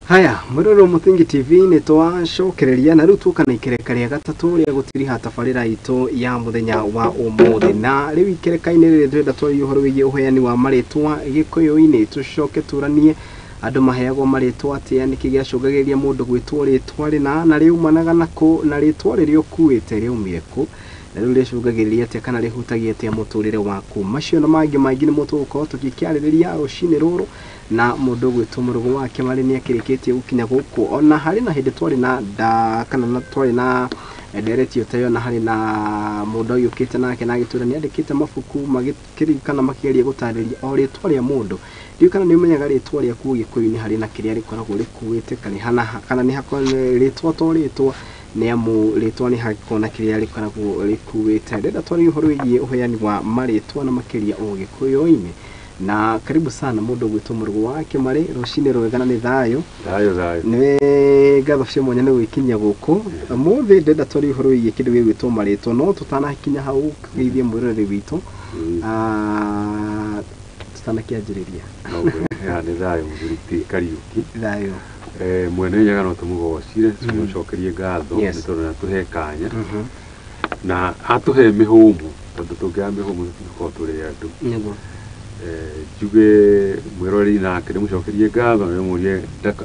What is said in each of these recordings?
Haya, Muroro Muthingi TV ni twacokereria na riu tukana ikereka ria gatatu ria gutiri hatabarira itu ya muthenya wa umuthi na riu ikereka-ini riri ndenda twari uhoro wigie uheani wa maritwa gikuyu-ini tucoke turanie andu maheagwo maritwa atia niki giacungagiria mundu gwitwo ritwa rina na riu managa nako na ritwa riria ukuite riumire ku na riu ricungagiria atia kana rihutagia atia muturire waku macio na mangi ni mutuko tukikiaririria rucini ruru na mundu gwitwo murugo wake mari ni akirikitie gukinya guku ona hari na hindi twari na kana na twari na direct yoteyo na hari na mundu yukite nake na gitura ni andikite mafuku magikirikana makigeria gutariria o ritwa ria mundu riu kana ni umenyaga ritwa ria ku gikuyu-ini hari na kiria rikoragwo rikuite kana ni hakona ritwa to ritwa ni amu ritwa ni hakona kiria rikoragwo rikuite ndenda twari uhoro wigie uheani wa maritwa na makiria o gikuyu-ini na karibu sana mundu gwitwo murugo wake mari rucini rwegana ni thayo ni gatho cia mwanya ni gwikinya guku muthi ndenda twari uhoro wigie kindu gwitwo maritwa no tutanakinya hau geithie mwirori witu tutanakianjiriria ya ni thayo muthuriti Kariuki thayo mwene nyaga no tumugocire tumucokerie ngatho ni tondu natuhe kanya na atuhe mihumu tondu tungia mihumu tuko turi andu juge mwirori nake ndimucokerie ngatho ni murie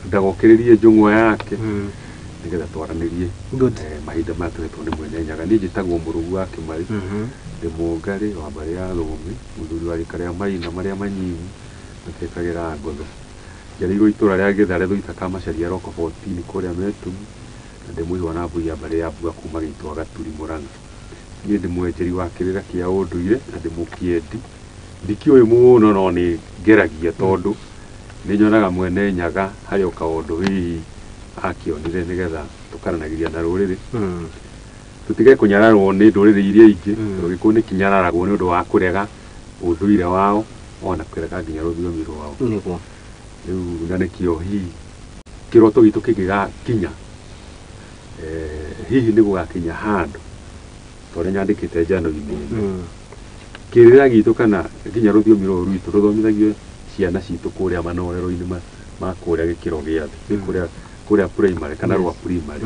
ndagokiririe njung'wa yake nigetha twaranirie mahinda matuhetwo ni mwene nyaga ni njitagwo murugu wake mari ndi mungari wa mbari ya thumi muthuri wa rikaria maina maria manyinyi nakekagira ngotho njariirwo itura ria Githare thuita kamacaria roko 14 kuria metu na ndi muiwa na mbui ya mbari ya mbua kuma gitwa Gaturi Murang'a ni ndi mwenjeri wa kirira kia unduire na ndi mukiendi ndikiwe muno no ni ngeragia tondu ni nyonaga mwene nyaga hari o kaundu hihi akionire nigetha tukaranagiria na ruriri tutige kunyararwo ni nduriri iria ingi rugiku ni kinyararagwo ni undu wa kurega uthuire wao ona kurega nginya rũthiomi rwao niguo riu na nikio hihi kiroto gitu kigigakinya hihi ni gugakinya handu tore nyandikite njano-ini kirira gitu kana nginya rũthiomi rũu rwitũ rũthomithagio ciana citũ kuria manorero-ini ma kuria gikiro gia thi kuria primary kana rwa primary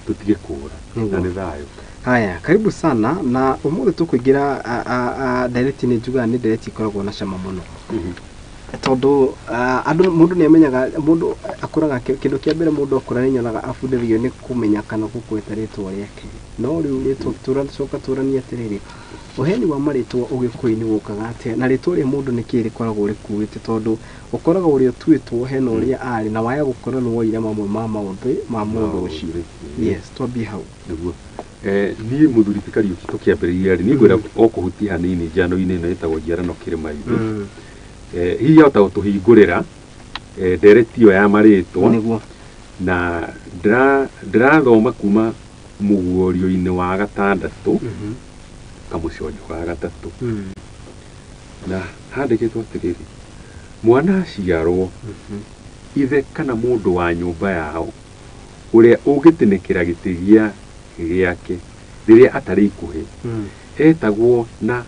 tutige kura na ni thayo. Haya, karibu sana na umuthi tukuingira direct ni juga ni direct ikoragwo na cama muno tondu andu mundu ni amenyaga mundu akuraga kindu kia mbere mundu akura ni nyonaga abundithio ni kumenya kana gukweta ritwa riake no riu ritwa turacoka turania atiriri uheani wa maritwa ugikuyu-ini gukaga atia na ritwa ria mundu ni kiri koragwo rikuite tondu ukoraga uria twitwo hena uria ari na waya gukora no woire mamwe ma maundu ma mundu ucio yes twambi hau niguo ni muthuri Kariuki tukiambiriria ri ni ngwira okuhuti hanini njano-ini ino itagwo njiarano Kirimaithu hihi ahota gutuhingurira direct iyo ya maritwa niguo na ndirathoma kuma muguorio-ini wa gatandatu kamuconyo wa gatatu na handikitwo atiriri mwana aciarwo ithe kana mundu wa nyumba yao uria ugitinikira giti giake riria atari ikuhi etagwo na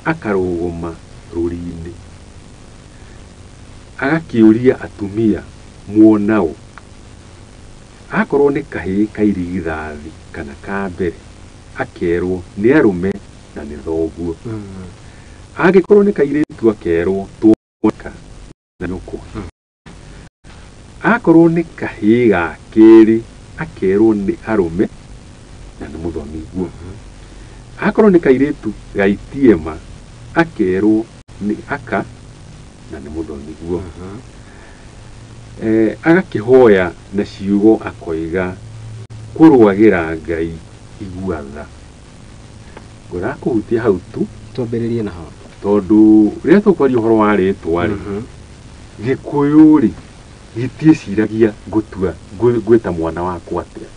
akaruguma ruri-ini agakiuria atumia muonao akorwo ni kahi kairigithathi kana ka mbere akerwo ni arume na ni thoguo agikorwo ni kairitu akerwo tuoka na nyukwa akorwo ni kahi ga kiri akerwo ni arume na ni muthomiguo akorwo ni kairitu ga itiema akerwo ni aka na ni muthomiguo agakihoya na ciugo akoiga kurwagira Ngai iguatha ngora kuhutia hau tu twambiririe na hau tondu riria tukwaria uhoro wa ritwa ri gikuyu ri gitie ciragia gutua gwita mwana wakwa atia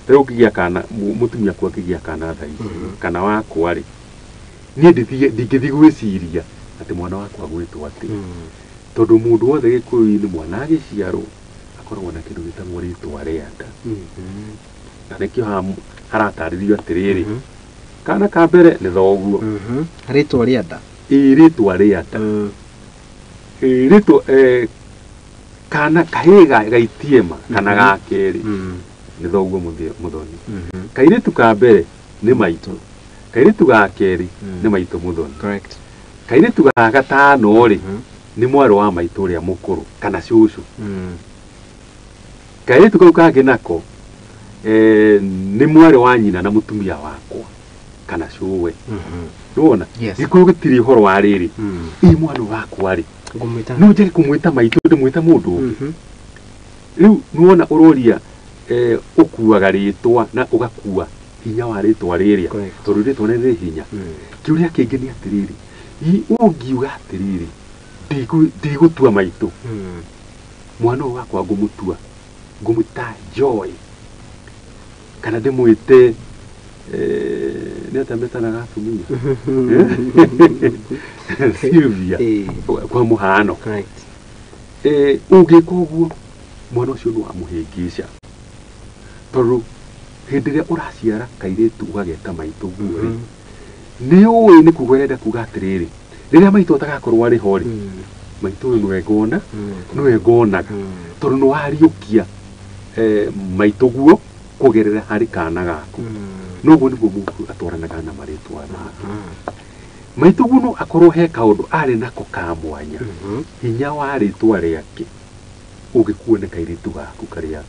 riu kigia kana mutumia kwa kigia kana thai kana wakwa ri ni ndingithi gwiciria ati mwana wakwa gwitwo atia tondu mundu wothe gikuyu-ini mwana agiciarwo akoragwo na kindu gitagwo ritwa ria nda na nikio harataririo atiriri kana ka mbere ni thoguo ritwa ria nda ritwa ria nda ritwa kana kahiga gaitiema kana gakeri ni thoguo muthoni kairitu ka mbere ni maito kairitu ga keri ni maito muthoni correct kairitu ga gatano ri ni mwaro wa maito ria mukuru kana cucu kairitu kau kage nako ni mwaro wa nyina na mutumia wakwa kana cuwe nona gikuyu gitiri horo wa riri i mwana wakwa ri no njage kumwita maito ndimwita mundu riu nuona uroria ukuaga ritwa na ugakua hinya wa ritwa riria tondu ritwa ni hinya kiuria kingi ni atiriri ungiuga atiriri ndigutua maito mwana wakwa ngumuta Joy kana ndimwite ni atameta na gatumia Sylvia kwa muhano ungika uguo mwana ucio no amuhingisha tondu hindi ria uraciara kairitu ugageta maito guo ni uwi ni kugwerenda kuga atiriri riria maito atagakorwo ari hori maito no egonaga tondu no ariukia maito guo kugerera hari kana gaku no guo ni guo mundu atwaranaga na maritwa maito guo no akorwo he kaundu ari nako ka mwanya hinya wa ritwa riake ugikuone kairitu gaku karia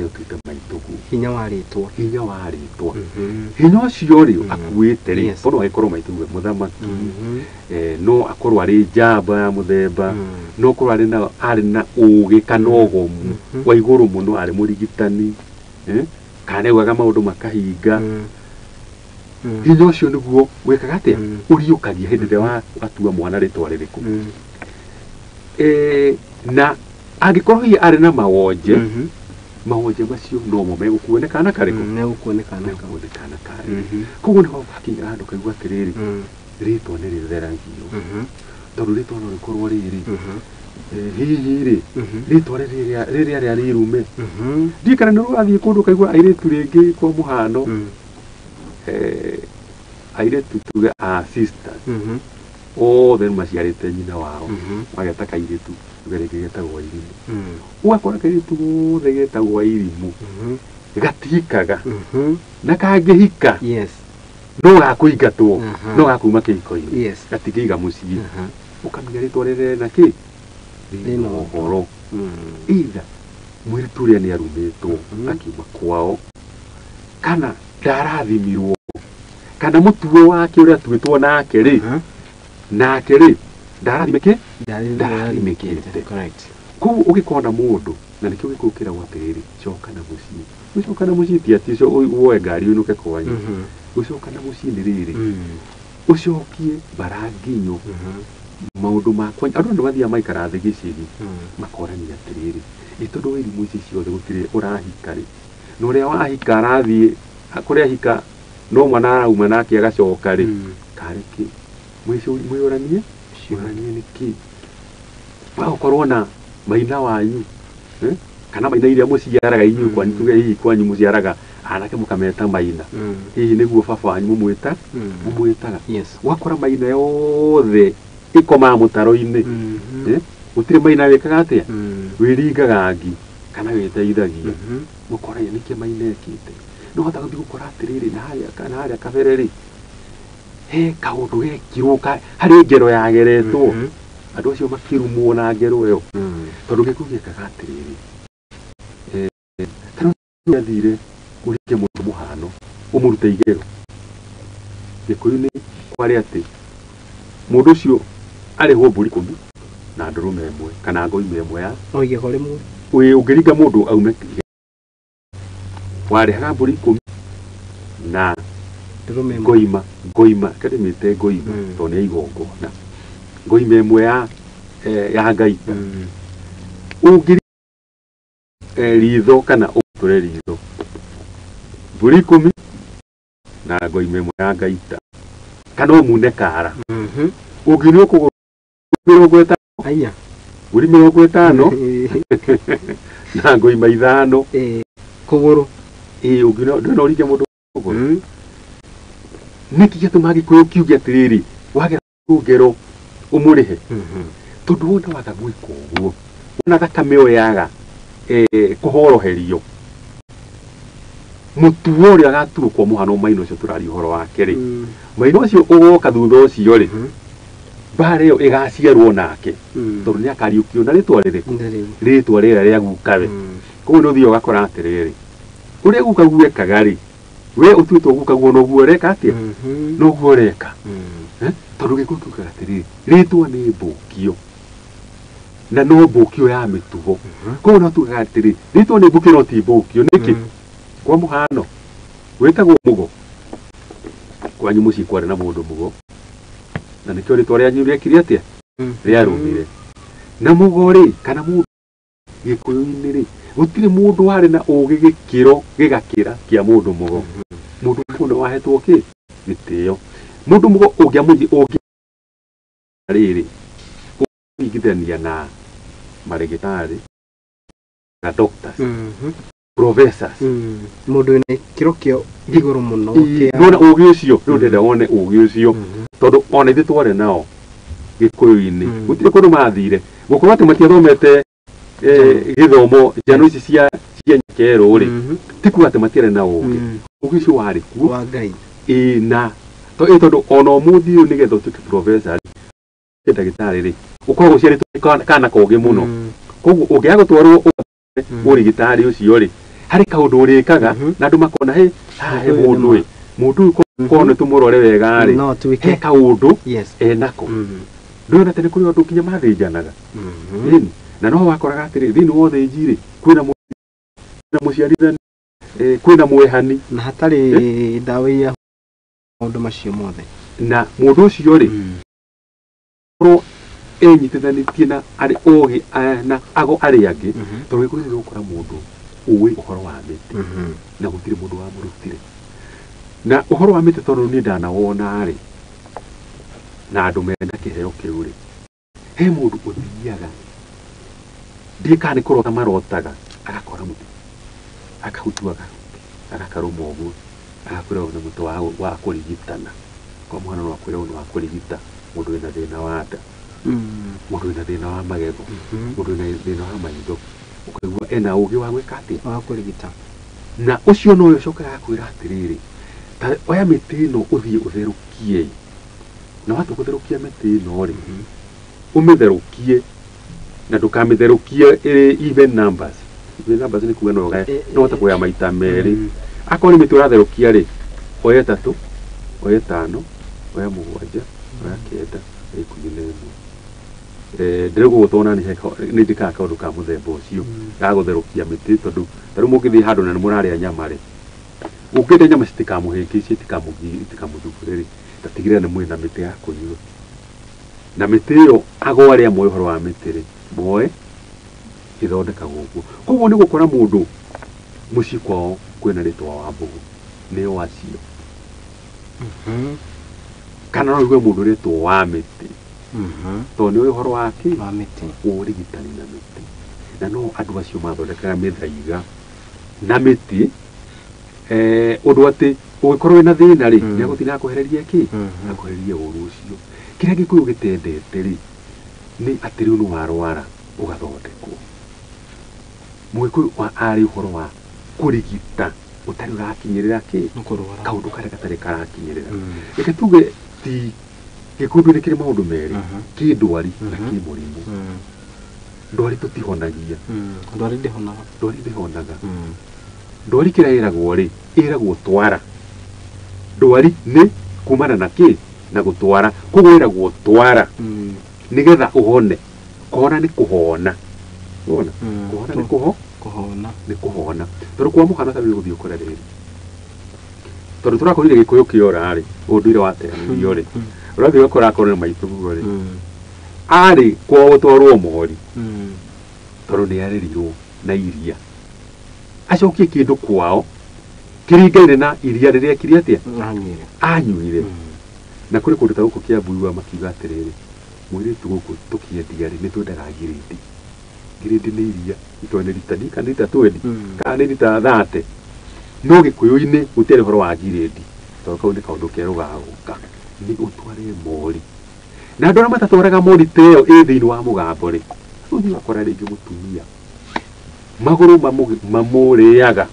utuite maito guo hinya wa ritwa hinya ucio ri akuite ri tondu agikorwo maito guo muthamaki no akorwo ari njamba ya muthemba no akorwo ari na ugi kana ugomu wa iguru muno ari murigitani kana egaga maundu makahinga hinya ucio niguo wikaga atia uriukagia hindi ria watua mwana ritwa ririku na agikorwo hi ari na mawonje macio no mo megukuonekana kariku negukuonekana kari koguo ni hakinya handu kaigua atiriri ritwa ni ritheragio tondu ritwa no rikorwo riri hihi ri ritwa riria ria rirume ndikana ni rugathie kundu kaigua airitu ringi kwa muhano airitu tuge a sisters othe maciarite nyina wao mageta kairitu tugereke getagwo irimu ugakora kairitu gothe getagwo irimu gatikaga na kangihika no gakuingatwo no gakuma kihiko-ini gatikiiga mucii ukamenya ritwa riri na ki rina uhoro either mwiritu uria ni arumitwo akiuma kwao kana ndarathimirwo kana mutuo wake uria twitwo nake ri ndarathimikite kuu ugikona mundu na nikio gikukira gwatiriri coka na mucii ti ati ucio woe ngari uinuke kwanyu ucoka na mucii ni riri ucokie baranginyo maundu makwa andu ndu mathia maikara thi gicigi makorania atiriri itondu irimu ici ciothe gutire urahika ri no ria wahika arathie kuria hika no mwana arauma nake agacoka ri kariki mwiyuranie niki wakorwo na maina wanyu kana maina iria muciaraga inyu kwanyu tuge hihi kwanyu muciaraga anake mukameta maina hihi niguo baba wanyu mumwitaga wakora maina yothe ikoma mutaro-ini gutire maina wikaga atia wiringaga ngi kana witeithagia mukora niki maina ekite no hota guthi gukora atiriri na haria kabere ri he kaundu gekirwo hari ngero yageretwo andu acio makirumwo na ngero iyo tondu gikuyu gikaga atiriri kana athire urike mundu muhano umurute igero gikuyu ni kwari ati mundu ucio arihwo mburi 10 na ndurume imwe kana ngoime imwe ya oigego rimwe ungiringa mundu aume warihaga mburi 10 na ngoima kadimite ngoima tone igongo na ngoima imwe ya ngaita ungiri ritho kana uture ritho mburi 10 na ngoima imwe ya ngaita kana umune kara ungiri ukugura 50 aya mburi 50 na ngoima 5 kuguru ungiri ndo urike mundu kuguru niki gituma gikuyu kiuge atiriri wagera ngero umurihe tondu wona waga gwika uguo ona thakame ĩyo yaga kũhoroherio mũtuo ũrĩa agaturũkwo mũhano maino ũcio tũrari ũhoro wake rĩ maino ũcio ũgoka thutha ũcio rĩ mbara ĩyo ĩgaciarwo nake tondũ nĩ akariũkio na rĩtwa rĩrĩkũ rĩtwa rĩrĩa rĩa gukawe koguo nĩ ũthiĩ ũgakora atĩrĩrĩ ũrĩa gukaguo ekaga rĩ we ũtuĩtwo gukaguo noguo ũreka atĩa noguo ũreka tondũ gĩkũyũ kiugaga atĩrĩrĩ rĩtwa nĩ mbũkio na no mbũkio ya mĩtugo koguo no tugaga atĩrĩrĩ rĩtwa nĩ mbũkio no ti mbũkio nĩkĩ kwa mũhano wĩtagwo mũgo kwanyu mũciĩ kwarĩ na mũndũ mũgo na nĩkĩo rĩtwa rĩanyu rĩekire atĩa rĩarũmire na mũgo rĩ kana mũndũ gĩkũyũ-inĩ rĩ gũtirĩ mũndũ warĩ na ũgĩ gĩkĩro gĩgakĩra kĩa mũndũ mũgo mũndũ mũndũ wahetwo kĩ gĩtĩo mũndũ mũgo ũngĩ rĩrĩ ũngithania na marĩgĩtarĩ na doctors professors mũndũ wĩna kĩro kĩa igũrũ mũno nona ũgĩ ũcio rĩu ndenda wone ũgĩ ũcio tondũ ona ithuĩ twarĩ nao gĩkũyũ-inĩ gũtirĩ kũndũ mathire gũkorwo atĩ matiathomete gĩthomo njano ici cia nyakerũ rĩ ti kuga atĩ matiarĩ na ũgĩ ũgĩ ũcio warĩ kuo wa Ngai na tondũ ona ũmũthĩ ũyũ nĩgetha ũtuĩke professor ndagĩtarĩ rĩ ũkoragwo ũciarĩtwo kana kogĩ mũno koguo ũngĩaga gũtwarwo ũrigitari ũcio rĩ harĩ kaũndũ ũrĩkaga na andũ makona he mũndũ ũyũ korwo nĩ tũmũrore wega rĩ he kaũndũ enako ndũyona tene kũrĩ andũ nginya mathĩnjanaga na no wakoraga atĩrĩ thĩinĩ wa ũthĩnji rĩ kwĩna mũciarithani kwĩna mwehani na hatarĩ ndawa ya maũndũ macio mothe na mũndũ ũcio rĩ korwo enyitithanĩtie na arĩ ũgĩ na ago arĩa angĩ tondũ gĩkũyũ gũkora mũndũ ũĩ ũhoro wa mĩtĩ na gũtirĩ mũndũ wamũrutire na ũhoro wa mĩtĩ tondũ niĩ ndanawona rĩ na andũ mena kĩheo kĩu rĩ he mũndũ ũthiaga ndiĩ kana nĩ kũrota marotaga agakora mũtĩ akahutuaga agakarũma ũguo agakwĩra na mũtĩ wa kũrigitana kwa mũhano no akwĩra nĩ wa kũrigita mũndũ wĩna thĩna wa nda mũndũ wĩna thĩna wa magego mũndũ wĩna thĩna wa maitho ũkaigua ena ũgĩ wa gwĩka atĩa wa kũrigita na ũcio no ũcokaga kwĩra atĩrĩrĩ ta oya mĩtĩ ĩno ũthiĩ ũtherũkie na watu gũtherũkia mĩtĩ ĩno rĩ ũmĩtherũkie na ndũkamĩtherũkie ĩrĩ even numbers nĩ kuga no ũhote kuoya maita merĩ akorwo nĩ mĩtĩ ũratherũkia rĩ oya 3 oya 5 oya 7 oya 9 oya 11 ndĩrĩgũgũtwona nĩ ndĩkaga kaũndũ ka mũthemba ũcio ga gũtherũkia mĩtĩ tondũ tarĩu mũngĩthiĩ handũ na nĩ mũrarĩa nyama rĩ ũngĩrĩa nyama citikamũhĩngĩcie itikamũthumbũre rĩ tatigĩrĩra nĩ mwĩna mĩtĩ ya kũnyua na mĩtĩ ĩyo ago arĩa moĩ ũhoro wa mĩtĩ rĩ moĩ ĩthondekagwo ũguo koguo nĩ gũkora mũndũ mũciĩ kwao kwĩna rĩtwa wa mbũgũ nĩyo wacio kana no ũigue mũndũ rĩtwa wa mĩtĩ tondũ nĩ ũhoro wa mĩtĩ ũrigitani na mĩtĩ na no andũ acio mathondekaga mĩthaiga na mĩtĩ ũndũ atĩ ũgĩkorwo wĩna thĩna rĩ nĩ agũthiĩ na kũhereria kĩ akũhereria ũru ũcio kĩrĩa gĩkũyũ gĩtendete rĩ nĩ atĩ rĩu nĩ warwara ũgathondekwo mũgĩkũyũ arĩ ũhoro wa kũrigita ũtarĩ ũrakinyĩrĩra kĩ kaũndũ karĩa gatarĩ karakinyĩrĩra reke tuge ti gĩkũyũ nĩ kĩrĩ maũndũ merĩ kĩ ndwari na kĩ mũrimũ ndwari tũtihonagia ndwari ndĩhonaga ndwari kĩrĩa ĩragwo rĩ ĩragwo twara ndwari nĩ kumana na kĩ na gũtwara koguo ĩragwo twara nĩgetha ũhone kũhona nĩ kũhona wona kũhona nĩ kũhona tondũ kwa mũhano ta rĩu gũthiĩ ũkora rĩrĩ tondũ tũrakorire gĩkũyũ kĩora rĩ ũndũire wateanĩrio rĩ ũrathiĩ ũgakora akorwo nĩ maitũ guo rĩ arĩ kwao gũtwarwo mũhori tondũ nĩ arĩrirwo na iria acokie kĩndũ kwao kĩringaine na iria rĩrĩa kiri atĩa anyuire na kũrĩ kũndũ ta gũkũ Kĩambu makiuga atĩrĩrĩ mũirĩtu gũkũ tũkĩendia rĩ nĩ twendaga ngirĩndi nĩ iria itoĩ nĩ rita kana rita 20 kana nĩ rita 30 no gĩkũyũ-inĩ gũtiarĩ ũhoro wa ngirĩndi tondũ kau nĩ kaũndũ kerũ gagũka nĩ ũtware mori na andũ arĩa matatwaraga mori ta ĩyo ĩ thĩinĩ wa mũgambo rĩ Uthi wakora ringi mutumia maguru mamuriaga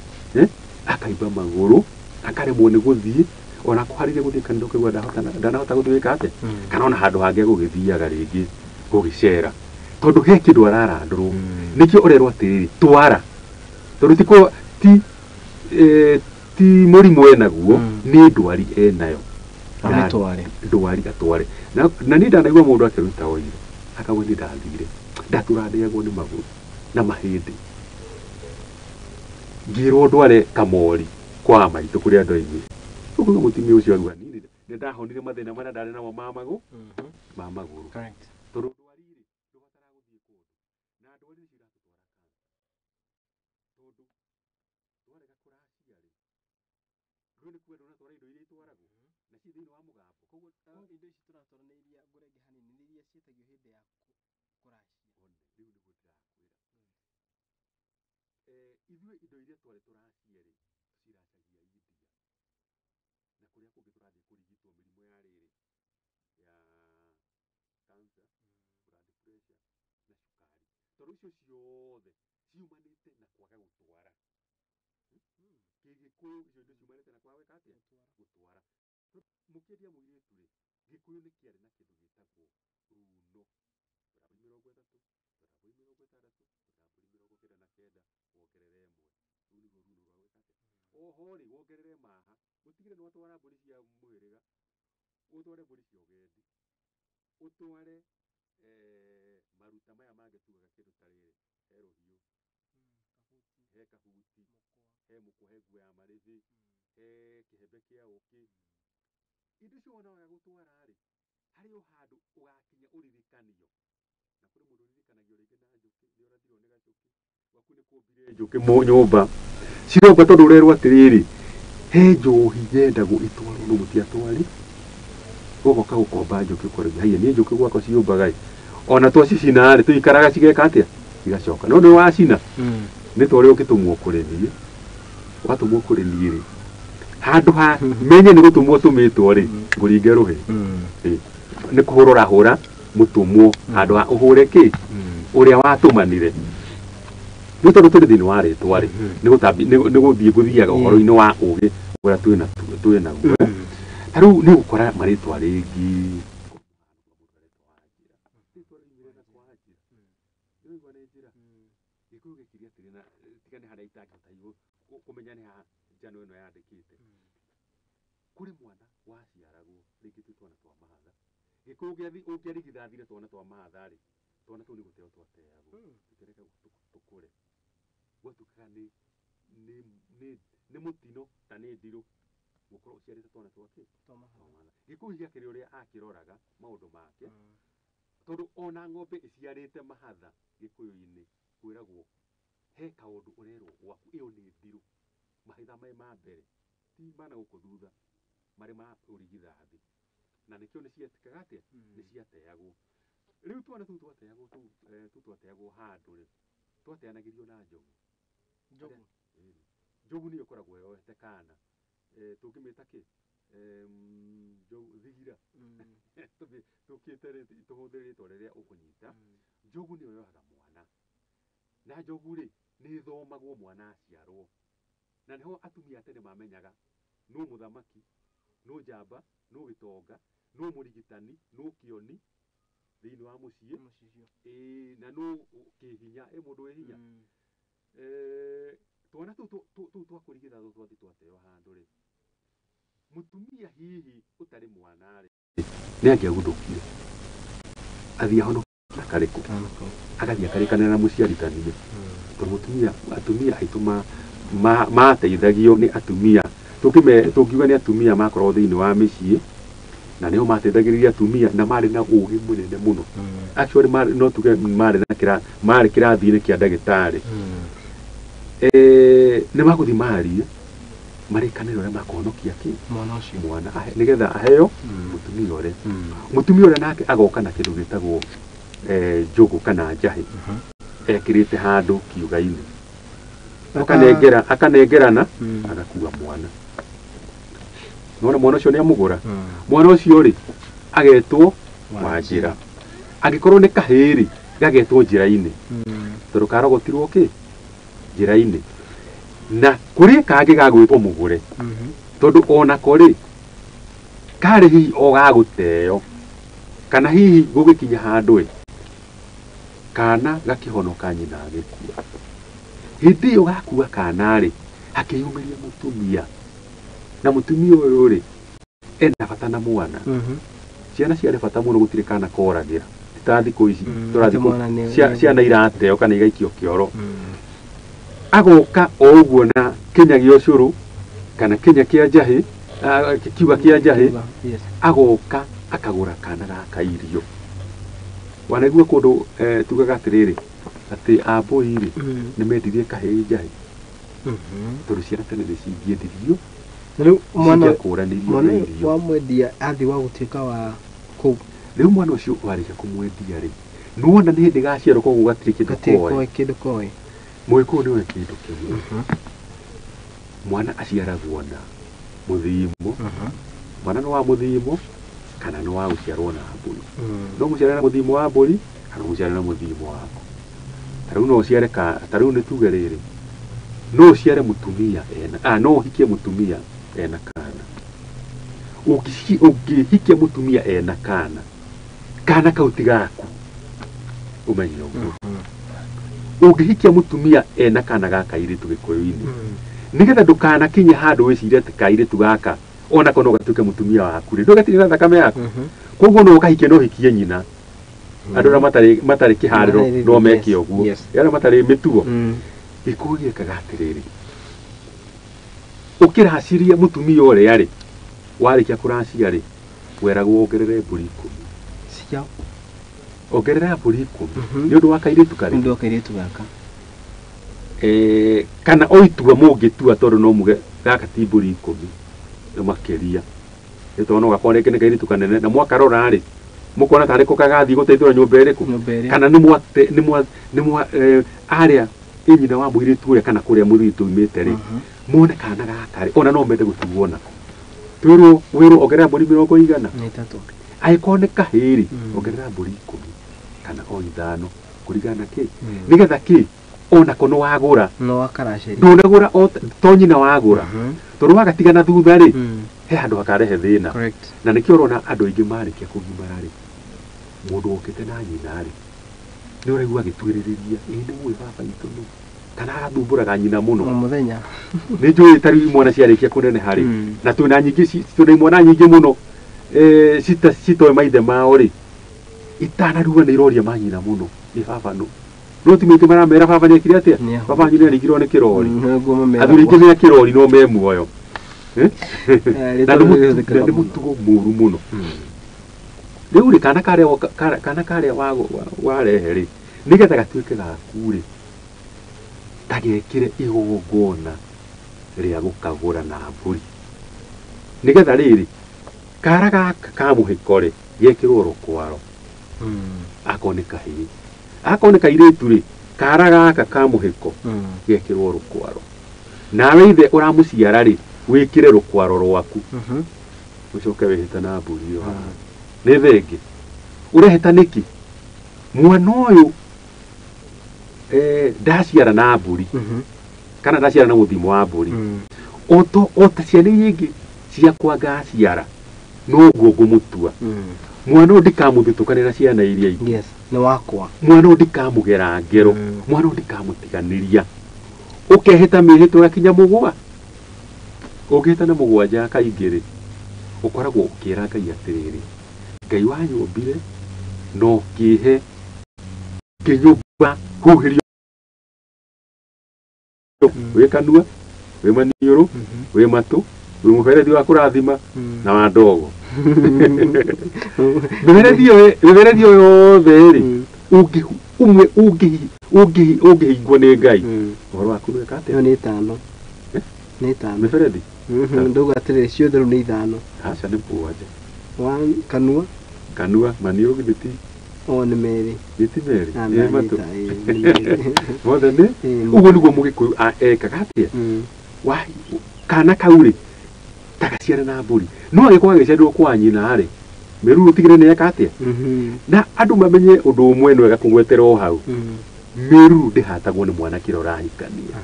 akaiba maguru akaremwo ni guthii ona kwarire guthii kanitha kigwa ndanahota guthika ate kana ona handu hangi gugithiaga ringi gugicera tondu he kindu ararandurwo nikio urerwo atiriri twara tondu ti murimu enaguo ni ndwari enayo ndwari atware na ni ndanaigua mundu akiruta oire akagwa ni ndathire ndaturandegwo ni maguru na mahindi ngirwo ndware Kamori kwa maitu kuri andu aingi uguo mutimia ucio aruga ni ndahonire mathina maria ndari namo ma maguru tondu ndwarire ndubatara guthie kundu na ndwari ciratutwara tondu twarega kuracia ri runi kwenda na twara indo iria itwaragwo na ci thiini wa mugambo koguo indo ici turatwara ni iria ngurenge hanini ni iria cietagio hindi ya kuracia riu niguo ndirakwira ithuĩ indo iria twari turacia ri ciracagia India na kuria kungi turathie kurigitwo mirimu ya riri ya cancer blood pressure na cukari tondu icio ciothe ciumanite na kwaga gutwara Gikuyu icio indo ciumanite na kwaga gwika atia gutwara mukiendia muiritu ri Gikuyu ni kiari na kindu gitagwo runo turaburi 30 turaburi 60 turaburi 99 wongerere emwe runi runo rwa gwika atia oho ri wongerere maha utigire ni watwara mburi cia muhiriga utware mburi cia ugendi utware maruta maya mangetugaga kindu ta riri he ruhiu he kahuti he mukwa he nguo ya marithi he kihembe kia uki indo icio wona waga gutwara ri hari o handu ugakinya uririkanio na kuri mundu uririkanagio ringi na njuki ni urathirwo ni gacuki gwaku ni kumbire njuki mu nyumba ciroka tondu urerwo atiriri he njohi yendagwo itwarwo no mutiatwari ugoka gukomba njuki ukoragia haiya ni njuki gwakwa ciumbaga ona twacicina ri tuikaraga cigeka atia igacoka no ndu wacina ni twari ukitumwo kuremie watumwo kuremie ri handu ha menye ni gutumwo tumitwo ri nguringe ruhe ni kuhurura hura mutumwo handu ha uhure ki uria watumanire ni tondu turi thini wa ritwa ri ni gutambi ni guthie guthiaga uhoro-ini wa ugi uria twina guo taru ni gukora maritwa ringi Gikuyu gikiria atiri na tigane haria itangihota kumenya ni ha njano ino yandikite kuri mwana waciaragwo ringi tu twana twa mahatha Gikuyu ungiarigithathire twana twa mahatha ri twana tu ni guteo twateagwo tukereka tukure gwatukaga ni mutino ta ni ndiru gukorwo uciarite twana twake mahatha Gikuyu giakiri uria akiroraga maundu make tondu ona ng'ombe iciarite mahatha Gikuyu-ini kwiragwo he kaundu urerwo gwaku iyo ni ndiru mahitha mai ma mbere ti mana guku thutha mari ma urigithathi na nikio ni cietikaga atia ni ciateagwo riu twana tu twateagwo handu ri twateanagirio na njogu ni ukoragwo yoete kana tungimita ki thigira tukite tuhuthire ritwa riria ukunyita njogu ni yohaga mwana na njogu ri ni thomagwo mwana aciarwo na niho atumia tene mamenyaga no muthamaki no njamba no gitonga no murigitani no kioni thiini wa mucii na no kihinya mundu wi hinya twana tu twakurigithathwo twathi twateo handu ri mutumia hihi utari mwana ri ni angiaguthukire athia hono akariku agathia akarikanira na muciarithanio tondu atumia aituma mateithagio ni atumia tungiuga ni atumia makorwo thiini wa micii na niho mateithagiriria atumia na mari na ugi munene muno actually no tuge mari kirathi-ini kia ndagitari ni maguthi marie marikaniro ria makonokia ki mwana nigetha aheo mutumia uria nake agoka na kindu gitagwo njugu kana njahi ekirite handu kiuga-ini akanengerana agakua mwana nona mwana ucio ni amugura mwana ucio ri agetwo Wanjira angikorwo ni kahiri gagetwo njira-ini tondũ karogotirwo kĩ njira-ini na kũrĩ kangĩ gagwĩtwo mũgũre tondũ ona korĩ karĩ hihi o gagũteo kana hihi gũgĩkinya handũ kana gakĩhonoka nyina agĩkua hĩndĩ ĩyo gakua kana-rĩ hakĩyumĩria mũtumia na mũtumia ũyũ-rĩ ena bata na mwana ciana ciarĩ bata mũno gũtirĩ kana koragĩra ta thikũ ici tũrathikũ ciana irateo kana igaikio kĩoro agoka o ũguo na Kenya gĩa ũcũrũ kana Kenya kĩa njahĩ kiuga kĩa njahĩ agoka akagũra kana gaka irio wanaigua kũndũ tugaga atĩrĩrĩ atĩ ambũi-rĩ nĩ mendirie kahĩĩ njahĩ tondũ ciana tene nĩ cingĩendirio rĩu mwana wa mwendia athi wa gũtuĩka wa kũu rĩu mwana ũcio warĩkia kũmwendia-rĩ nĩwona nĩ hĩndĩ gaciarwo koguo gatirĩ kĩndũ koĩ Mũgĩkũyũ nĩwe kĩndũ kĩmwe mwana aciaragwo na mũthimo mwana nĩ wa mũthimo kana nĩ wa gũciarwo na mbũri no mũciare na mũthimo wa mbũri kana mũciare na mũthimo wako tarĩu no ũciare tarĩu nĩ tuge rĩrĩ no ũciare mũtumia no ũhikie mũtumia ena kana ũngĩhikia mũtumia ena kana kau ti gaku ũmenye ũguo ũngĩhikia mũtumia ena kana gaka airĩtu Gĩkũyũ-inĩ nĩgetha ndũkanakinye handũ wĩcirie atĩ kairĩtu gaka ona kono gatuĩke mũtumia waku rĩ ndũgatirĩ na thakame yaku koguo no ũkahikie no ũhikie nyina andũ arĩa matarĩ kĩharĩro no meke ũguo arĩa matarĩ mĩtugo Gĩkũyũ gĩkaga atĩrĩrĩ ũkĩraciria mũtumia ũrĩa-rĩ warĩkia kũracia-rĩ weragwo wongerere mbũri 10 ongerera mbũri 10 nĩ ũndũ wa kairĩtu gaka kana o itua mũngĩtua tondũ no muge gaka ti mbũri 10 nĩ makĩria tondũ no gakorwo nĩ kairĩtu kanene na mwakarora-rĩ mũkona tarĩ ko kagathiĩ gũteithũra nyũmba ĩrĩkũ kana nĩ arĩa nyina wa mũirĩtu ũrĩa kana kũrĩa mũirĩtu umĩte-rĩ mone kana gaka-rĩ ona no mende gũtuo nako twĩrwo ongerera mbũri 100 angĩkorwo nĩ kahĩĩ-rĩ ongerera mbũri 10 kana o 5 kũringana kĩ nĩgetha kĩ onako nĩ wagũra ndũnagũra to nyina wagũra tondũ wagatigana thutha-rĩ he handũ hakarehe thĩna na nĩkĩo ũrona andũ aingĩ marĩkia kũgimara-rĩ mũndũ okĩte na nyina-rĩ nĩ ũraigua agĩtuĩrĩrĩria nĩ mũĩ baba witũ nũ kana agathumbũraga nyina mũno mũthenya nĩ njũĩ tarĩu imwana ciarĩkia kũneneha-rĩ na twĩna imwana nyingĩ mũno citoĩ maithe mao-rĩ itanaruga nĩ iroria manyina mũno nĩ baba nũ no ti maingĩ maramera baba nĩekire atĩa baba wanyu nĩaringirwo nĩ kĩrori athuri aingĩ nĩ kĩrori no me muoyo na nĩ mũtugo mũru mũno rĩu-rĩ kana karĩa warehe-rĩ nĩgetha gatuĩke gaku-rĩ gagekĩre igongona rĩa gũkagũra na mbũri nĩgetha rĩrĩ kara gaka ka mũhĩko-rĩ gekĩrwo rũkwaro akorwo nĩ kahĩĩ akorwo nĩ kairĩtu-rĩ kara gaka ka mũhĩko gekĩrwo rũkwaro nawe ithe ũramũciara-rĩ wĩkĩre rũkwaro rwaku ũcoke wĩhĩta na mbũri ĩyo nĩ thenge ũrehĩta nĩkĩ mwana ũyũ ndaciara na mbũri kana ndaciara na mũthimo wa mbũri o ta ciana iria ingĩ ciakwa ngaciara noguo ngũmũtua mwana ũyũ ndikamũthutũkania na ciana iria ingĩ nĩ wakwa mwana ũyũ ndikamũgera ngero mwana ũyũ ndikamũtiganĩria ũkehĩta mĩhĩtwa ũgakinya 7 ũngĩhĩta na 7 kaingĩ-rĩ ũkoragwo ũkĩra Ngai atĩrĩrĩ Ngai wanyũmbire no kĩhe kĩnyũmba huhĩrio wĩ kanua wĩ maniũrũ wĩ matũ wĩ mũberethi wa kũrathima na wa ndogo mĩberethi ĩyo yothe-rĩ ũngĩhingwo nĩ Ngai ũhoro waku nĩ atĩa nĩ 5 mĩberethi ndauga atĩrĩrĩ ciothe rĩu nĩ 5 aca nĩ 7 kanua maniũrũ githĩti nĩ merĩ gĩti merĩ matũ mothe nĩ ũguo nĩguo Mũgĩkũyũ ekaga atĩa kana kau-rĩ ta gaciare na mbũri no agĩkorwo agĩciarĩrwo kwa nyina-rĩ meru utigire ne yakate na andu mamenye undu umwe no gakungwetera o hau meru ndihatagwo ni mwana kirora hikania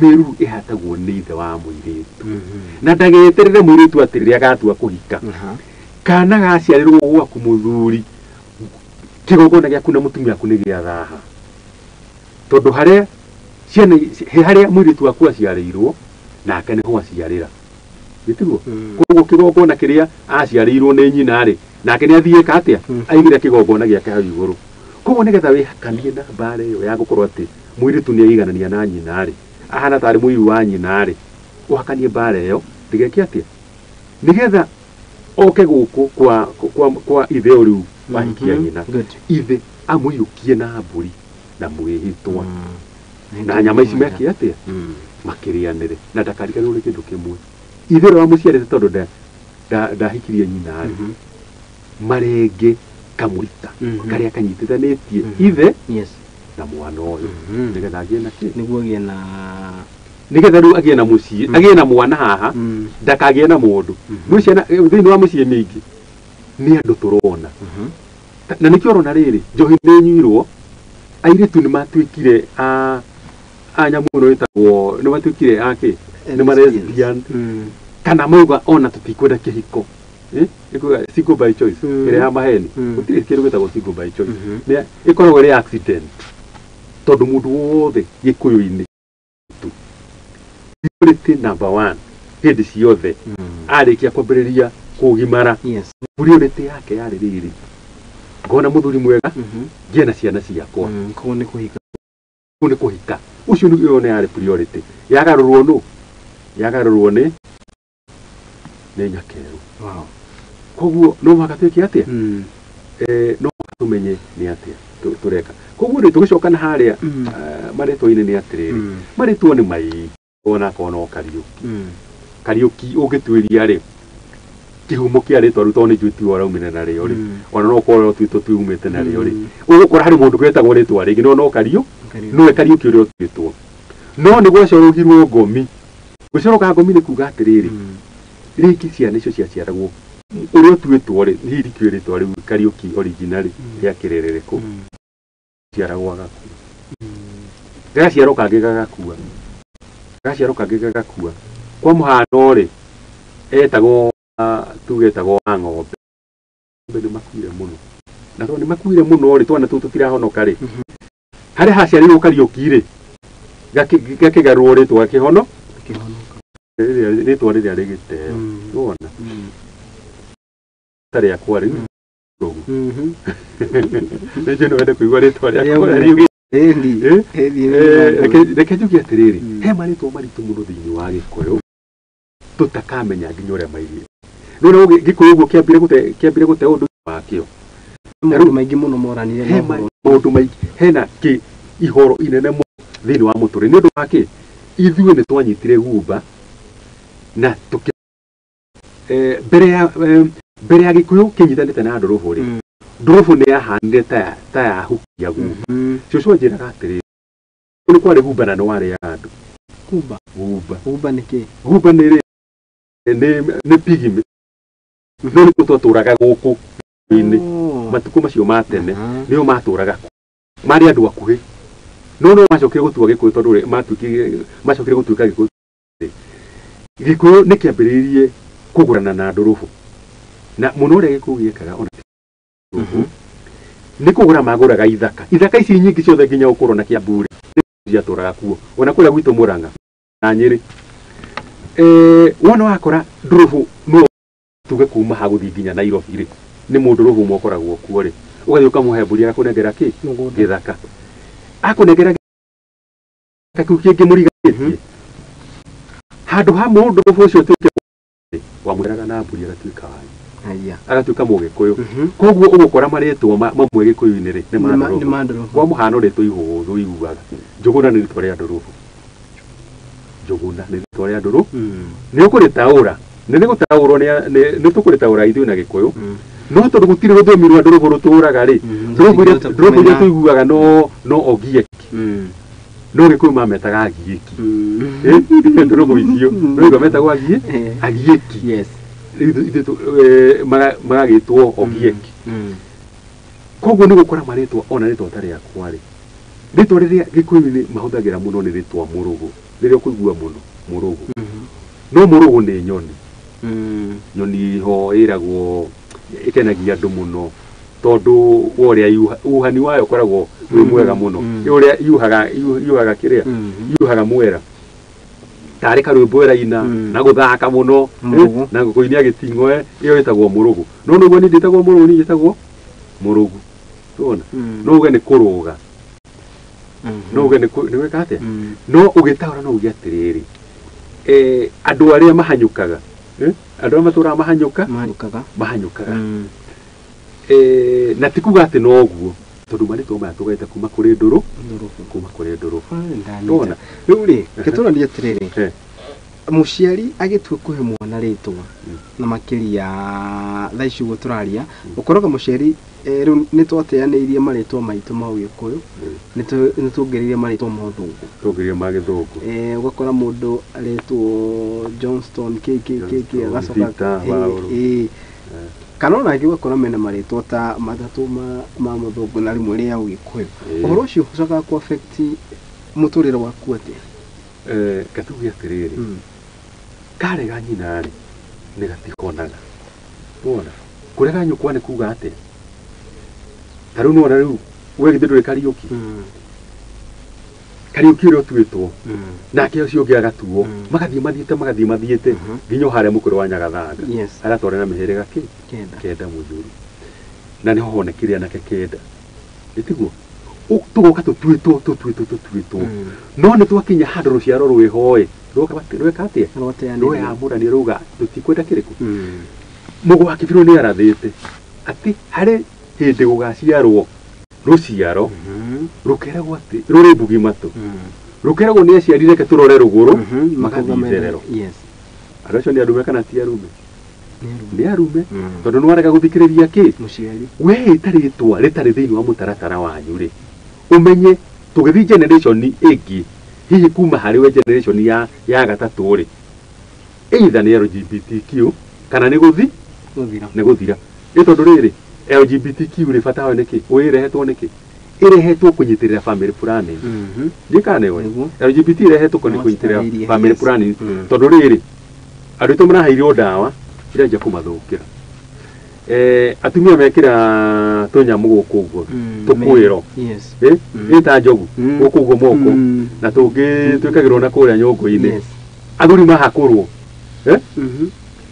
meru ihatagwo ni ithe wa muiritu na ndageterere muiritu atirire agatua kuhika kana gaciarirwo gwaku muthuri kigogona gyaku na mutumia aku ni gia thaha tondu haria ciana haria muiritu waku aciarirwo nake niho aciarira gitiguo koguo kigogona kiria aciarirwo ni nyina ri nake ni athieka atia aigire kigogona giake hau iguru koguo nigetha wihakanie na mbare yo ya gukorwo ati muiritu ni aiganania na nyina ri ahana tari muiru wa nyina ri uhakanie mbare yo ndigeke atia nigetha oke guku kwa ithe uriu wahikia nyina ithe amuyukie na mburi na mwihitwa na nyama ici mekie atia makirianire na ndakarigana uri kindu kimwe ithe wa muciarite tondu ndahikirie nyina ri marenge kamurita karia kanyitithanitie ithe na mwana uyu nigetha agie na ki niguo agie na nigetha riu agie na mucii agie na mwana haha ndakagie na mundu muciana thiini wa mucii mingi ni andu turona na nikio rona riri njohi ni nyuirwo airitu ni matuikire a nyamu no itagwo ni matuikire ake ni lesbian kana mauga ona tutikwenda kihiko ikuga single by choice ire ya maheni utire kiru gitagwo single by choice ni ikoragwo ri accident tondu mundu wothe gikuyu-ini tu priority number 1 hindi ciothe arikia kwambiriria kugimara priority yake yari riri ngona muthuri mwega ngie na ciana ciakwa ko ni kuhika ucio ni yone yari priority yagarurwo ni nyakeru koguo no magatuike atia no tumenye ni atia tureka koguo ri tugicoka na haria maretwo-ini ni atiriri maretwo ni mai ona kono Kariuki ugitwiria ri kihumo kia ritwa ruto ni juti wara umene na rio ri ona no korwo twito twumete na rio ri ugukora hari mundu gwetagwo ritwa ringi no Kariuki no Kariuki uri twitwo no ni gwacorogirwo ngomi gucoroka ngomi ni kuga atiriri riki ciana icio ciaciaragwo uri twitwo ri hiri kwiritwo ri Kariuki original ya kirerere ku ciaragwo agaku gaciaro kangi gagakua kwa muhano ri etagwo tugetagwo ng'ombe ni makuire muno na ro ni makuire muno ri twana tutu tirahonoka ri hari haciarirwo Kariuki ri gakigarwo ri twa kihonoka ni twari ria rigiteo wona tari akwa ri neje no wende kuigwa ri twari akwa ri reke njuge atiriri he maritwo maritu muno thiini wa Gikuyu tutakamenya nginya uria maigire no Gikuyu guo kiambire gute undu wakio maundu maingi muno moranire maundu maingi hena ki ihoro inene muno thiini wa muture ni undu wake ithuĩ ni twanyitire gumba na tuki mbere ya Gikuyu kinyitanite na Ndorobo ri Ndorobo ni yahanire ta ya hukia gumba ciocio njiraga atiriri ni kwari gumba na no wari andu gumba ni ki gumba ni ri ni pigime no ni tuturaga guku ini matuko macio matene nio maturaga mari andu akuhi no macokire gutua Gikuyu tondu ri macokire gutuika Gikuyu ni kiambiririe kugurana na Ndorobo na muno ri Gikuyu giekaga ona ni kugura maguraga ithaka ici nyingi ciothe nginya ukorwo na Kiambu ri ciaturaga kuo ona kuria gwitu Murang'a na Nyeri wona wakora Ndorobo no tuge kuma haguthi nginya Nairobi ri ni mundu Ndorobo mokoragwo kuo ri ugathi ukamuhe mburi agakunengera ki githaka akunengera kaku kingi murigatie handu ha mundu Ndorobo ucio tuke wamwiraga na mburi agatuika wanyu agatuika Mugikuyu koguo ugukora maretwo mamwe Gikuyu-ini ri ni Ndorobo kwa muhano ri tuihuthu iguaga Njuguna ni ritwa ria Ndorobo Njuguna ni ritwa ria Ndorobo ni ukuritaura ni gutaurwo ni tukuritaura ithuĩ na Gikuyu no tondu gutire ruthomi rwa Ndorobo ruturaga ri Ndorobo iria tuiguaga no Ogieki no Gikuyu mametaga Agieki Ndorobo icio no igo metagwo Agieki maragitwo Ogieki koguo nĩ gũkora marĩtwa ona rĩtwa tarĩ akwari rĩtwa rĩrĩa Gĩkũyũ-inĩ mahũthagĩra mũno nĩ rĩtwa mũrũgũ rĩrĩa ũkũigua mũno mũrũgũ no mũrũgũ nĩ nyoni nyoni ho ĩragwo ĩkenagia andũ mũno tondũ ũrĩa uhani wayo ũkoragwo wĩ mwega mũno ũrĩa yuhaga kĩrĩa yuhaga mwera tarĩ karwĩmbo ĩraina na gũthaka mũno na kũinia gĩting'oe ĩyo ĩtagwo mũrũgũ no nĩguo niĩ ndĩtagwo mũrũgũ niĩ njĩtagwo mũrũgũ tuona no uge nĩ kũrũga no uge nĩ gwĩka atĩa no ũgĩtaũra no uge atĩrĩrĩ andũ arĩa mahanyũkaga andũ arĩa matũũraga mahanyũkaga na ti kuga atĩ no ũguo tondũ marĩtwa maya tũgaita kuma kũrĩ ndũrũ tuona rĩu rĩ gĩtũrania atĩrĩrĩ mũciari agĩtua kũhe mwana rĩtwa na makĩria thaa ici ũguo tũraria ũkoraga mũciari rĩu nĩ twateanĩirie marĩtwa maitũ ma Ũgĩkũyũ nĩ tuongereire marĩtwa ma Ũthũngũ tuongereire ma Gĩthũngũ ũgakora mũndũ aretwo Johnston kiki agacoka kana ona angĩ ũgakora mena marĩtwa ta matatũ ma Mũthũngũ na rĩmwe rĩa Ũgĩkũyũ ũhoro ũcio ũcokaga ku affect mũtũrĩre waku atĩa gatuge atĩrĩrĩ karega nyina rĩ nĩ gatihonaga wona kũrega nyũkwa nĩ kuga atĩa ta rĩu nĩwona rĩu we githĩ ndũrĩ Kariũki ũrĩa ũtuĩtwo nake ũcio ũngĩ agatuo magathiĩ mathiĩte nginya harĩa mũkũrũ wa Nyagathanga agatwarana mĩhĩrĩga kenda mũthuri na nĩho honekire anake kenda ĩtiguo tũgoka tũtuĩtwo no nĩ twakinya handũ rũciaro rwĩhoe rweka atĩa rweamũrania rauga tũtikwenda kĩrĩkũ mũgũ wa Kĩbirũ nĩ arathĩte atĩ harĩ hĩndĩ gũgaciarwo rũciaro rũkeragwo atĩ rũrĩ mbugi matũ rũkeragwo nĩ aciari reke tũrore rũgũrũ magathiĩ itherero andũ acio nĩ arume kana ti arume nĩ arume tondũ nĩ warega gũthikĩrĩria kĩ we ĩtarĩtwa rĩtarĩ thĩinĩ wa mũtaratara wanyu rĩ umenye tũgĩthiĩ generation ĩngĩ hihi kuma harĩ we generation ya gatatũ rĩ either nĩ LGBTQ kana nĩ gũthira tondũ rĩrĩ LGBTQ rĩ bata wao nĩkĩ wĩrehetwo nĩkĩ ĩrehetwo kũnyitĩrĩra family planning njĩkane we LGBT ĩrehetwo kũnyitĩrĩra family planning tondũ rĩrĩ andũ aitũ maraheirwo ndawa irenja kũmathũkĩra atumia mekĩra tũnyamũ gũkũ ũguo tũkwĩro ta njogu gũkũ ũguo moko na tũngĩ twĩkagĩrwo na kũrĩa nyũngũ-inĩ athuri mahakũrwo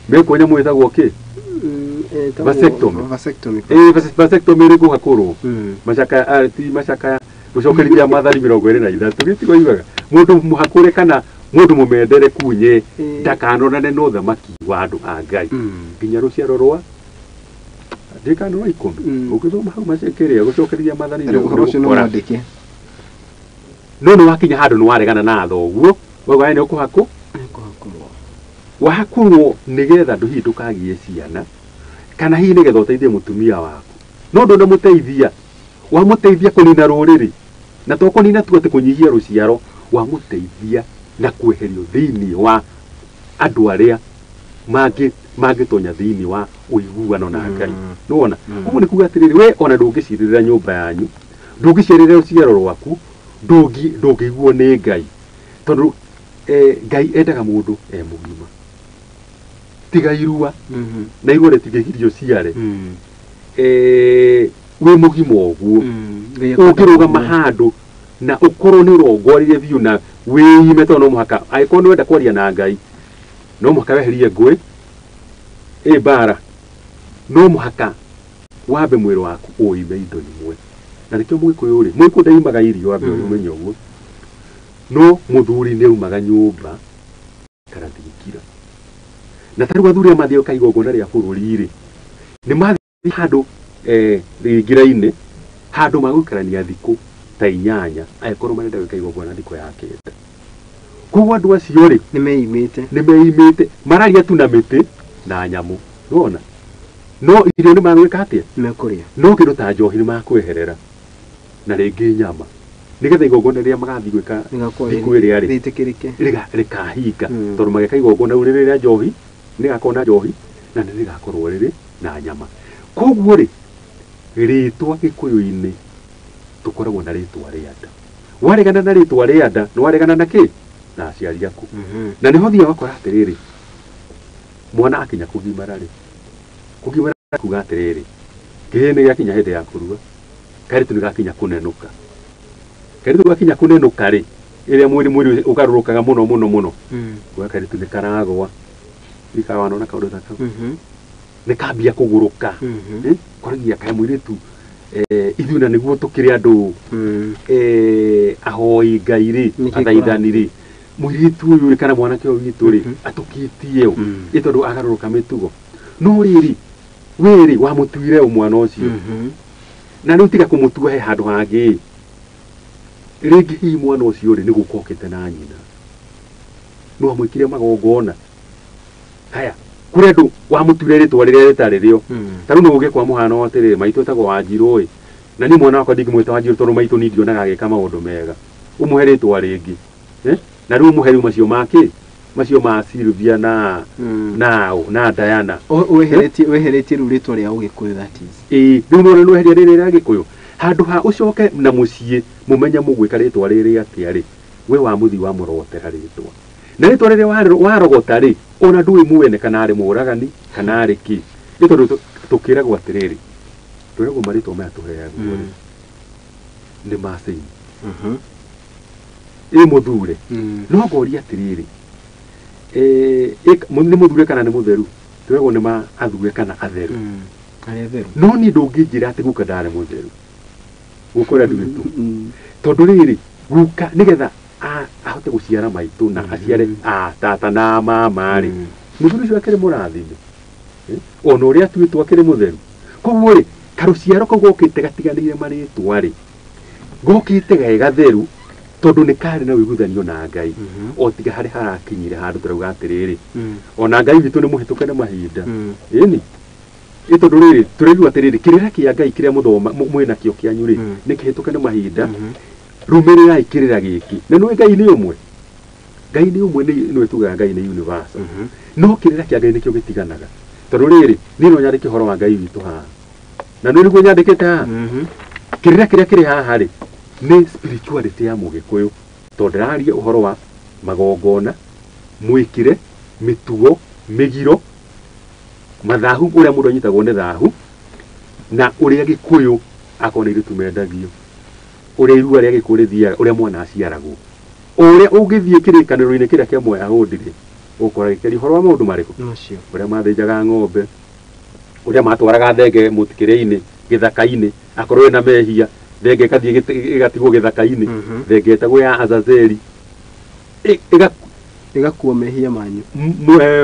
mekwo nyamũ ĩtagwo kĩ vasectomy rĩ kũhakũrwo macaka gũcokerithia mathari 23 gĩtigo iugaga mũndũ mũhakũre kana mũndũ mũmendere kunye ndakanonane na ũthamaki wa andũ a Ngai nginya rũciaro rwa ndikano wa 10 ũgĩthoma hau macekeria gũcokerithia mathari no nĩ wakinya handũ nĩ waregana na thoguo wauga nĩ ũkũhakũ wahakũrwo nĩgetha hihi ndũkagĩe ciana kana hihi nĩgetha ũteithie mũtumia waku no ndũnamũteithia wamũteithia kũnina rũrĩrĩ na to kũnina tu atĩ kũnyihia rũciaro wamũteithia na kweherio thĩinĩ wa andũ arĩa mangĩtonya thĩinĩ wa ũiguano na Ngai nĩwona ũguo nĩ kuga atĩrĩrĩ we ona ndũngĩcirĩrĩra nyũmba yanyu ndũngĩcirĩrĩra rũciaro rwaku ndũngĩiguo nĩ Ngai tondũ Ngai endaga mũndũ mũgima tiga irua na irua rĩtingĩgirio ciare wĩ mũgima ũguo ũngĩrũgama handũ na ũkorwo nĩ ũrongorire biũ na wĩime tondũ no mũhaka angĩkorwo nĩ wenda kwaria na Ngai no mũhaka weherie ngũĩ mbara no mũhaka wambe mwĩrĩ waku ũime indo imwe na nĩkĩo Mũgĩkũyũ rĩ Mũgĩkũyũ ndaimaga irio wambe ũmenye ũguo no mũthuri nĩ aumaga nyũmba karathikira na tarĩu athuri mathiĩ kaigwo igongona rĩa bũrũri rĩ nĩ mathiĩ handũ rĩngĩra-inĩ handũ magũikarania thikũ ta 8 angĩkorwo marenda gwĩka igongona thikũ ya 9 koguo andũ acio rĩ nĩ meimĩte mararia tu na mĩtĩ na nyamũ nona no irio nĩ magwĩka atĩa no kĩndũ ta njohi nĩ makweherera na rĩngĩ nyama nĩgetha igongona rĩrĩa magathiĩ gwĩka thikũ ĩrĩa rĩ rĩkahinga tondũ mageka igongona rĩu rĩrĩa njohi nĩ gakona njohi na nĩ rĩgakorwo rĩrĩ na nyama. Koguo rĩ rĩtwa Gĩkũyũ-inĩ tũkoragwo na rĩtwa rĩa nda. Waregana na rĩtwa rĩa nda nĩ waregana na kĩ? Na aciari aku. Na nĩho thiaga wakora atĩrĩrĩ mwana akinya kũgimara rĩ, kũgimara kuga atĩrĩrĩ kĩhĩ nĩ gĩakinya hĩndĩ ya kũrua, kairĩtu nĩ gakinya kũnenũka. Kairĩtu gakinya kũnenũka rĩ, ĩrĩa mwĩrĩ ũgarũrũkaga mũno gwa kairĩtu nĩ karagwa ikawa nona kaũndũ ta kau nĩ kambia kũgũrũka koragia kae mũirĩtu ithuĩ na nĩguo tũkĩrĩ andũ ahoi Ngai rĩ, athaithani rĩ, mũirĩtu ũyũ rĩ kana mwanake ũyũ witũ rĩ atũkĩtie ĩ tondũ agarũrũka mĩtugo. No rĩrĩ wĩrĩ wamũtuire mwana ũcio na rĩu tiga kũmũtua he handũ hangĩ rĩngĩ hihi mwana ũcio rĩ nĩ gũkokete na nyina no amwĩkire magongona. Haya kũrĩ andũ wamũtuire rĩtwa rĩrĩa rĩtarĩ rĩo. Ta rĩu no ũge kwa mũhano atĩrĩrĩ maitũ etagwo Wanjirũ ĩ, na niĩ mwana wakwa ndingĩmwĩta Wanjirũ tondũ maitũ nĩ ndionaga agĩka maũndũ mega. Ũmũhe rĩtwa rĩngĩ na rĩu ũmũhe rĩu macio makĩ macio ma Silvia na Diana weheretie rĩu rĩtwa rĩa Ũgĩkũyũ that is. Rĩu no weheria rĩrĩ rĩa Gĩkũyũ handũ ha ũcoke na mũciĩ mũmenye mũgwĩka rĩtwa rĩrĩ atĩa rĩ, we wa mũthi wa mũrogotera rĩtwa na rĩtwa rĩrĩa warogota rĩ ona ndũĩ muone kana arĩ mũragani kana arĩ kĩ. Nĩ tondũ tũkĩragwo atĩrĩrĩ twĩragwo marĩtwa maya tũheagwo nĩ macĩni mũthure no ngoria atĩrĩrĩ nĩ mũthure kana nĩ mũtheru, twĩragwo nĩ mathure kana atheru. No niĩ ndũngĩnjĩra atĩ guka ndarĩ mũtheru gũkũrĩa ndũgĩtũ tondũ rĩrĩ guka nĩgetha ahote gũciara maitũ na aciare tata na mama rĩ mũthuri ũcio akĩrĩ mũrathime ona ũrĩa atuĩtwo akĩrĩ mũtheru. Koguo rĩ karũciaro kau gokĩte gatiganĩire marĩtwa rĩ gokĩte ge gatheru tondũ nĩ karĩ na wĩiguithanio na Ngai o tiga harĩ harakinyire handũ tũrauga atĩrĩrĩ ona Ngai witũ nĩ mũhĩtũke nĩ mahinda ĩni ĩ tondũ rĩrĩ tũraigua atĩrĩrĩ kĩrĩra kĩa Ngai kĩrĩa mũthoma mwĩnakĩo kĩanyu rĩ nĩ kĩhĩtũke nĩ mahinda. Rumĩrĩrai kĩrĩra gĩkĩ na nĩ Ngai nĩ ũmwe, Ngai nĩ ũmwe nĩ tugaga Ngai nĩ universal no kĩrĩra kĩa Ngai nĩkĩo gĩtiganaga tondũ rĩrĩ niĩ no nyandĩke ũhoro wa Ngai witũ haha na nĩ nĩguo nyandĩkĩte haha kĩrĩra kĩrĩa kĩrĩ haha rĩ nĩ spirituality ya Mũgĩkũyũ tondũ ndĩraria ũhoro wa magongona mwĩkire mĩtugo mĩgiro mathahu ũrĩa mũndũ anyitagwo nĩ thahu na ũrĩa Gĩkũyũ akona irĩtu mendagio ũrĩa irua rĩa Gĩkũyũ rĩthiaga ũrĩa mwana aciaragwo ũrĩa ũngĩthiĩ kĩrĩkanĩro-inĩ kĩrĩa kĩa Mwayahudi rĩ ũkora gĩkĩria ũhoro wa maũndũ marĩkũ ũrĩa mathĩnjaga ng'ombe ũrĩa matwaraga thenge mũtikĩrĩ-inĩ gĩthaka-inĩ akorwo na mehia thenge ĩgathiĩ ĩgatigwo gĩthaka-inĩ thenge ĩtagwo ya Azazeli ĩgakuua mehia manyu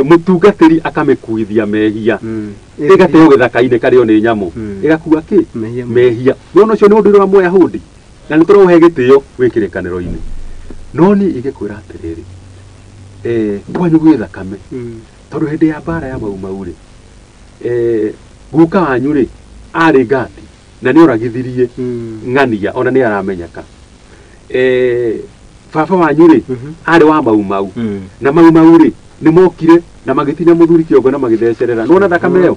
mũtungatĩri akamĩkuithia mehia ĩgateo gĩthaka-inĩ karĩo nĩ nyamũ ĩgakuua kĩ mehia. No ũcio nĩ ũndũire wa Mũyahudi na nĩ tũraũhe gĩtĩo wĩ kĩrĩkanĩro-inĩ. No niĩ ingĩkwĩra atĩrĩrĩ kwanyu gwĩ thakame tondũ hĩndĩ ya mbara ya Mau rĩ guka wanyu rĩ arĩ Gati na nĩ oragithirie ng'ania ona nĩ aramenyeka. Baba wanyu rĩ arĩ wa Mau na Mau rĩ nĩ mokire na magĩtinia mũthuri kĩongo na magĩthecerera nona thakame ĩyo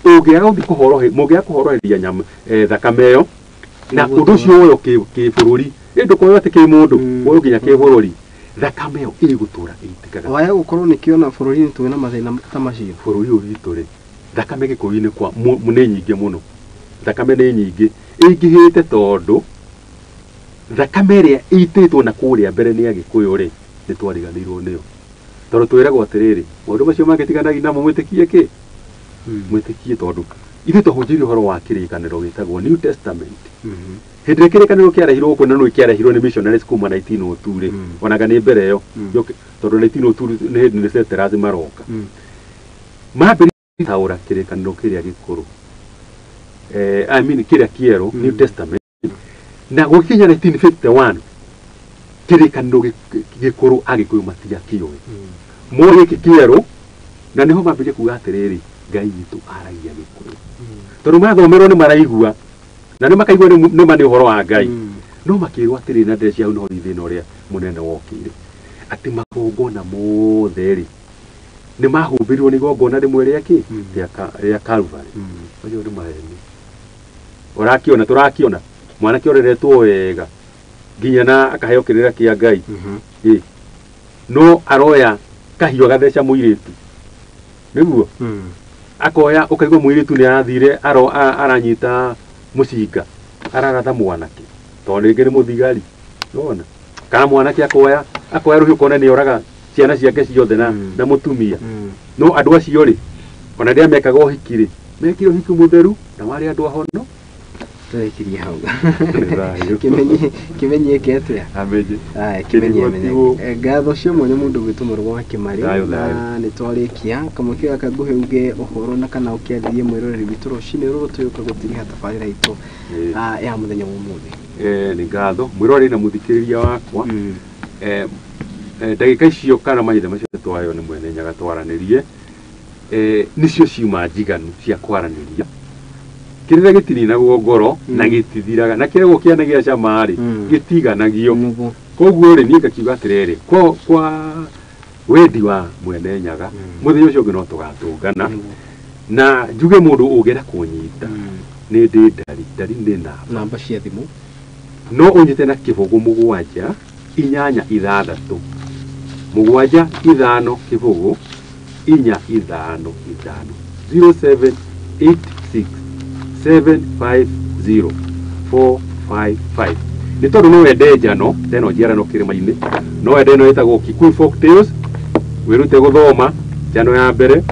ũngĩaga gũthiĩ kũhoroheria mũngĩaga kũhoroheria nyama thakame ĩyo na ũndũ ũcio woyo kĩbũrũri ndũkoyo atĩ kĩ mũndũ woyo nginya kĩbũrũri thakame ĩyo ĩgũtũra ĩitĩkaga waya gũkorwo nĩkĩona bũrũri-inĩ twĩ na mathĩna ta macio. Bũrũri ũyũ witũ rĩ thakame Gĩkũyũ-inĩ kwa nĩ nyingĩ mũno, thakame nĩ nyingĩ ĩingĩhĩte tondũ thakame ĩrĩa ĩitĩtwo na kũrĩa mbere nĩ Agĩkũyũ rĩ nĩ twariganĩirwo nĩyo tondũ twĩragwo atĩrĩrĩ maũndũ macio mangĩtiganagi namo mwĩtĩkie kĩ mwĩtĩkie tondũ ithuĩ twahunjĩirie ũhoro wa kĩrĩkanĩro gĩtagwo New Testament. Hĩndĩ ĩrĩa kĩrĩkanĩro kĩarehirwo gũkũ na nĩ kĩarehirwo nĩ missionaries kuma 1902 rĩ onaga nĩ mbere ĩyo tondũ 1902 nĩ hĩndĩ nĩ settlers maroka mambĩrĩirie gũtaũra kĩrĩkanĩro kĩrĩa gĩkũrũ I mean kĩrĩa kĩerũ New Testament na gũkinya 1951 kĩrĩkanĩro gĩkũrũ Agĩkũyũ matiakĩoĩ moĩ gĩkĩ kĩerũ na nĩho mambĩrĩirie kuga atĩrĩrĩ Ngai witũ aragia Gĩkũyũ tondũ mathomerwo nĩ maraigua na nĩ makaigua nĩ ma nĩ ũhoro wa Ngai no makĩrwo atĩrĩ na ndeci hau no thĩna ũrĩa mũnene wokĩire atĩ magongona mothe rĩ nĩ mahũmbĩrirwo nĩ igongona rĩmwe rĩake rĩa Calvary. Acio nĩ maheni. Ũrakiona tũrakiona mwanake oreretwo wega nginya na akaheo kĩrĩra kĩa Ngai. No aroya kahiũ gatheca mũirĩtu nĩguo akoya ũkaigua mũirĩtu nĩ arathire aranyita mũcinga araratha mwanake tondũ rĩngĩ nĩ mũthigari nona kana mwanake akoya rũhiũ kona nĩ oraga ciana ciake ciothe na mũtumia. No andũ acio rĩ ona rĩrĩa mekaga ũhiki rĩ mekire ũhiki mũtheru na warĩ andũ ahono tũrekirie hau kimenye kete amenye kimenye ngatho cio mwanya mundu gwitumurwo wa Kimari na nĩ twarĩkia kamũkĩ gaka nguhe uge ũhoro na kana ũkĩarĩrie mwĩroreri witũ rũcinĩ rũrũ tũyũka gũtiriha tabarĩra itũ ya mũthenya wa ũmũthĩ. Nĩ ngatho mwĩroreri na mũthikĩrĩria wakwa ndagĩka icio kana mahinda macio twayo nĩ mwene nyaga twaranĩrie nicio ciuma njiganu cia kwaranĩria kĩrĩa gĩtininagwo ngoro na gĩtithiraga na kĩrego kĩanagia cama rĩ gĩtiganagio. Koguo rĩ niĩ ngakiuga atĩrĩrĩ kwa wendi wa mwene nyaga mũthenya ũcio ũngĩ no tũgatũngana na njuge mũndũ ũngĩenda kũnyita nĩ ndĩ ndari nĩ namba cia thimũ no ũnyite na kĩbũgũ 7 8 6 7 5 kĩbũgũ 4 5 5 0786 750 455. Nĩ tondũ no wende njano teno njiarano kĩrĩma-inĩ no wende ĩno ĩtagwo Kikuyu Folk Tales wĩrute gũthoma njano ya mbere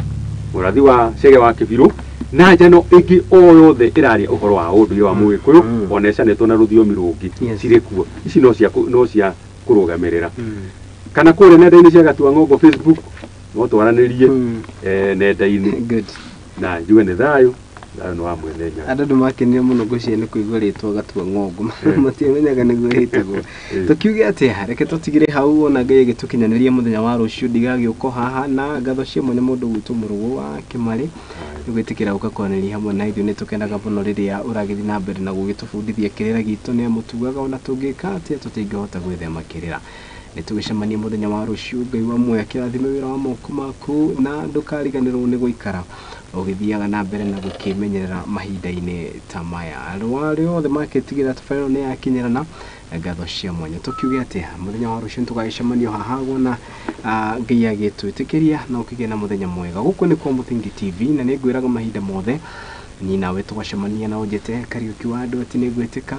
mũrathi wa Chege wa Kĩbirũ na njano ĩngĩ o yothe ĩraria ũhoro wa ũndũire wa Mũgĩkũyũ onecanĩtwo na rũthiomi rũngĩ cirĩ kuo. Ici no cia kũrũgamĩrĩra kana kũrĩa nenda-inĩ cia Gatuang'ongo Facebook no twaranĩrie nenda-inĩ na njuge nĩ thayũ no wa mwene nyaga. Andũ nĩmakenire mũno ngũcie nĩ kũigua rĩtwa Gatuang'ongo matiamenyaga nĩguo rĩtagwo. Tũkiuge atĩ reke tũtigire hau ona Ngai agĩtũkinyanĩria mũthenya wa rũciũ ndigagĩũka haha na ngatho cia mwene mũndũ gwitũ mũrũgũ wa Kimari nĩgwĩtĩkĩra gũka kwaranĩria hamwe na ithuĩ. Nĩtũkenaga mũno rĩrĩa ũragĩthiĩ na mbere na gũgĩtũbundithia kĩrĩra gitũ nĩ mũtugaga ona tũngĩka atĩa tũtingĩhota gwĩthema kĩrĩra. Nĩtũgĩcemania mũthenya wa rũciũ Ngai wa muoyo akĩrathime wĩra wa moko maku na ndũkariganĩrwo nĩ gũikara ũgĩthiaga na mbere na gũkĩmenyerera mahinda-inĩ ta maya. Arĩa othe makĩtigĩra tabarĩra nĩ yakinyĩrana ngatho cia mwanya. Tũkiuge atĩ mũthenya wa rũciũ tũgagĩcemania haha na Ngai agĩtwĩtĩkĩria na ũkĩgĩa na mũthenya mwega. Gũkũ nĩ kwa Mũthingi TV na nĩngwĩraga mahinda mothe ni nawe tũgacemania na ũnjĩte Kariuki wa andũ ati nĩngwĩtĩka